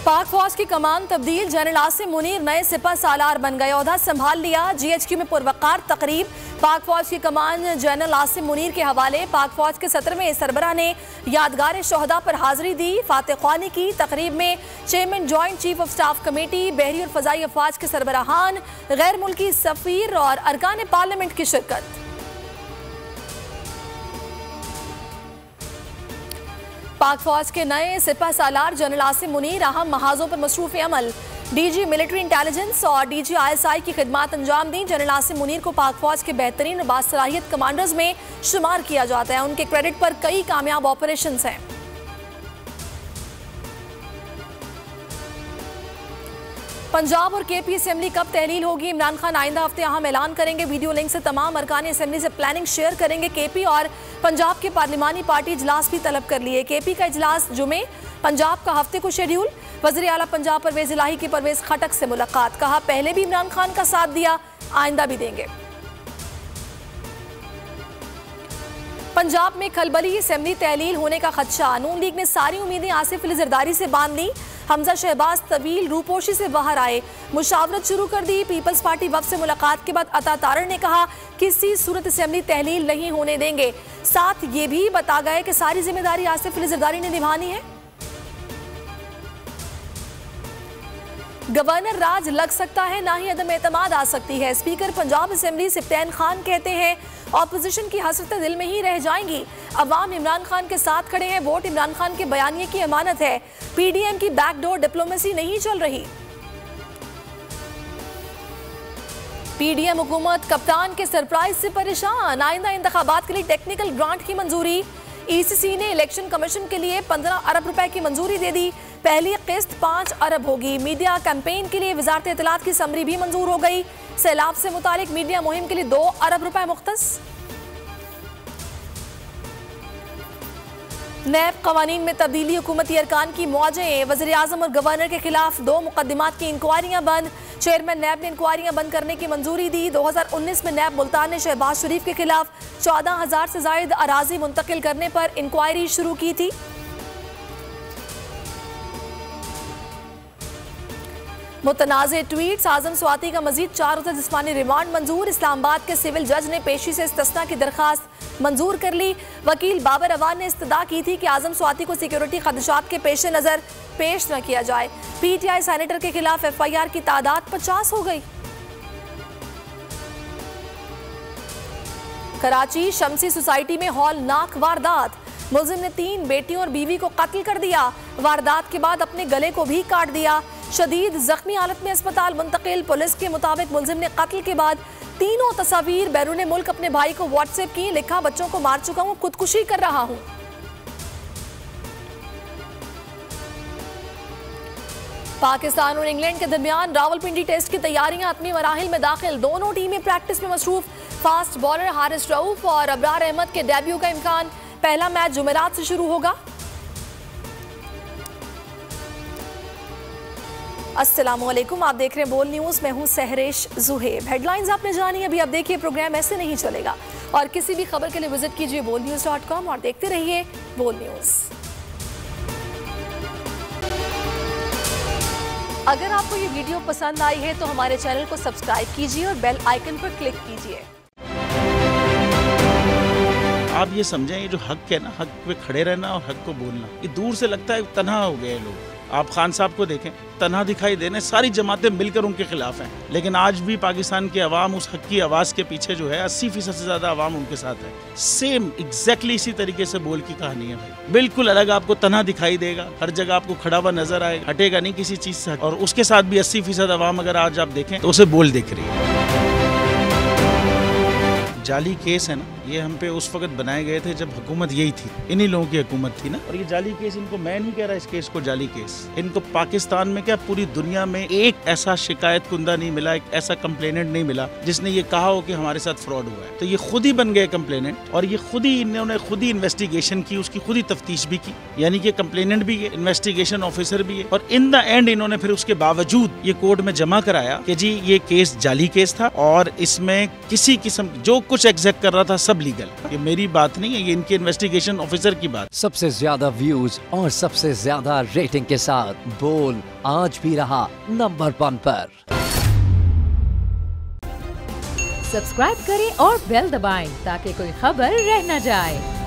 पाक फौज की कमान तब्दील, जनरल आसिम मुनीर नए सिपह सालार बन गए, ओहदा संभाल लिया। GHQ में पुरवकार तकरीब, पाक फौज की कमान जनरल आसिम मुनीर के हवाले। पाक फौज के 17वें सरबराह ने यादगार शोहदा पर हाजिरी दी, फातह ख्वानी की। तकरीब में chairman joint chief of staff committee, बहरी और फजाई अफवाज के सरबराहान, गैर मुल्की सफीर और अरकान पार्लियामेंट की शिरकत। पाक फौज के नए सिपह सालार जनरल आसिम मुनीर अहम महाजों पर मसरूफ अमल, DG मिलिट्री इंटेलिजेंस और DG ISI की खिदमात अंजाम दी। जनरल आसिम मुनीर को पाक फौज के बेहतरीन और बासलाहियत कमांडर्स में शुमार किया जाता है। उनके क्रेडिट पर कई कामयाब ऑपरेशंस हैं। पंजाब और KP असेंबली कब तहलील होगी? इमरान खान आइंदा हफ्ते अहम ऐलान करेंगे। वीडियो लिंक से तमाम अरकान असेंबली से प्लानिंग शेयर करेंगे। KP और पंजाब के पार्लिमानी पार्टी इजलास भी तलब कर लिए। KP का इजलास जुमे, पंजाब का हफ्ते को शेड्यूल। वज़ीर आला पंजाब परवेज इलाही की परवेज खटक से मुलाकात, कहा पहले भी इमरान खान का साथ दिया, आइंदा भी देंगे। पंजाब में खलबली, असेंबली तहलील होने का खदशा। नून लीग ने सारी उम्मीदें आसिफ अली जरदारी से बांध ली। हमजा शहबाज तवील रूपोशी से बाहर आए, मुशावरत शुरू कर दी। पीपल्स पार्टी वफ से मुलाकात के बाद अता तारड़ ने कहा किसी सूरत असेंबली तहलील नहीं होने देंगे। साथ ये भी बता गए कि सारी जिम्मेदारी आसिफ अली जरदारी ने निभानी है। गवर्नर राज लग सकता है, ना ही अदम एतमाद आ सकती है। स्पीकर पंजाब असेंबली सिफ्तैन खान कहते हैं ऑपोजिशन की हसरतें दिल में ही रह जाएंगी। अवाम इमरान खान के साथ खड़े हैं, वोट इमरान खान के बयानिए की अमानत है। PDM की बैकडोर डिप्लोमेसी नहीं चल रही। PDM हुकूमत कप्तान के सरप्राइज से परेशान। आइंदा इंतखाबात के लिए टेक्निकल ग्रांट की मंजूरी। ECC ने इलेक्शन कमीशन के लिए 15 अरब रुपए की मंजूरी दे दी। पहली किस्त 5 अरब होगी। मीडिया कैंपेन के लिए वजारत इत्तलात की समरी भी मंजूर हो गई। सैलाब से मुतालिक मीडिया मुहिम के लिए 2 अरब रुपए मुख्तस। नैब कवानीन में तब्दीली, हुकूमती अरकान की मौजें। वज़ीर आज़म और गवर्नर के खिलाफ 2 मुकदमात की इंक्वायरियां बंद। चेयरमैन नैब ने इंक्वायरियां बंद करने की मंजूरी दी। 2019 में नैब मुल्तान ने शहबाज शरीफ के खिलाफ 14,000 से जायद अराजी मुंतकिल करने पर इंक्वायरी शुरू की थी। मुतनाज़े ट्वीट्स, आजम स्वाति का मजीद 4 रोज़ा जिस्मानी रिमांड मंजूर। इस्लामाबाद के सिविल जज ने पेशी से इस्तिस्ना की दरखास्त मंजूर कर ली। वकील बाबर अवान ने इस्तदा की थी कि आजम स्वाति को सिक्योरिटी खदशात के पेश नज़र पेश न किया जाए। PTI सेनेटर के खिलाफ FIR की तादाद 50 हो गई। कराची शमसी सोसाइटी में हौलनाक वारदात, मुलजिम ने 3 बेटियों और बीवी को कत्ल कर दिया। वारदात के बाद अपने गले को भी काट दिया। शदीद जख्मी हालत में अस्पताल मुंतकिल। पुलिस के मुताबिक मुलजिम ने कत्ल के बाद 3 तस्वीर बैरून मुल्क अपने भाई को व्हाट्सएप की। लिखा बच्चों को मार चुका हूं, खुदकुशी कर रहा हूं। पाकिस्तान और इंग्लैंड के दरमियान रावलपिंडी टेस्ट की तैयारियां आत्मी मराहिल में दाखिल। दोनों टीमें प्रैक्टिस में मसरूफ। फास्ट बॉलर हारिस रऊफ और अबरार अहमद के डेब्यू का इम्कान। पहला मैच जुमेरात से शुरू होगा। अस्सलामुअलैकुम, आप देख रहे हैं बोल न्यूज़। मैं हूं सहरेश जुहेब। हेडलाइंस आपने जानी, अभी आप देखिए प्रोग्राम ऐसे नहीं चलेगा। और किसी भी खबर के लिए विजिट कीजिए bolnews.com और देखते रहिए बोल न्यूज़। अगर आपको ये वीडियो पसंद आई है तो हमारे चैनल को सब्सक्राइब कीजिए और बेल आइकन पर क्लिक कीजिए। आप ये समझें, ये जो हक है ना, हक पे खड़े रहना और हक को बोलना, ये दूर से लगता है तन्हा हो गए लोग। आप खान साहब को देखें, तन्हा दिखाई देने, सारी जमातें मिलकर उनके खिलाफ हैं। लेकिन आज भी पाकिस्तान के अवाम उस हक की आवाज़ के पीछे जो है 80% से ज़्यादा अवाम उनके साथ है। सेम एग्जैक्टली इसी तरीके से बोल की कहानी है भाई। बिल्कुल अलग आपको तन्हा दिखाई देगा, हर जगह आपको खड़ा हुआ नजर आएगा, हटेगा नहीं किसी चीज़ से। और उसके साथ भी 80% अवाम अगर आज आप देखें तो उसे बोल दिख रही है। जाली केस है ना, ये हम पे उस वक्त बनाए गए थे जब हुकूमत यही थी, इन्हीं लोगों की हुकूमत थी ना। और ये जाली केस, इनको मैं नहीं कह रहा इस केस को जाली केस, इनको पाकिस्तान में क्या पूरी दुनिया में एक ऐसा शिकायत कुंदा नहीं मिला, एक ऐसा कंप्लेनेंट नहीं मिला जिसने ये कहा हो कि हमारे साथ फ्रॉड हुआ है। तो ये खुद ही बन गए कंप्लेनेंट और ये खुद ही इन्होंने खुद ही इन्वेस्टिगेशन की, उसकी खुद ही तफ्तीश भी की। यानी कि कंप्लेनेंट भी है, इन्वेस्टिगेशन ऑफिसर भी है। और इन द एंड इन्होंने फिर उसके बावजूद ये कोर्ट में जमा कराया कि जी ये केस जाली केस था और इसमें किसी किस्म जो कुछ एग्जैक्ट कर रहा था सब लीगल। ये मेरी बात नहीं है, ये इनके इन्वेस्टिगेशन ऑफिसर की बात। सबसे ज्यादा व्यूज और सबसे ज्यादा रेटिंग के साथ बोल आज भी रहा नंबर 1 पर। सब्सक्राइब करें और बेल दबाएं ताकि कोई खबर रह न जाए।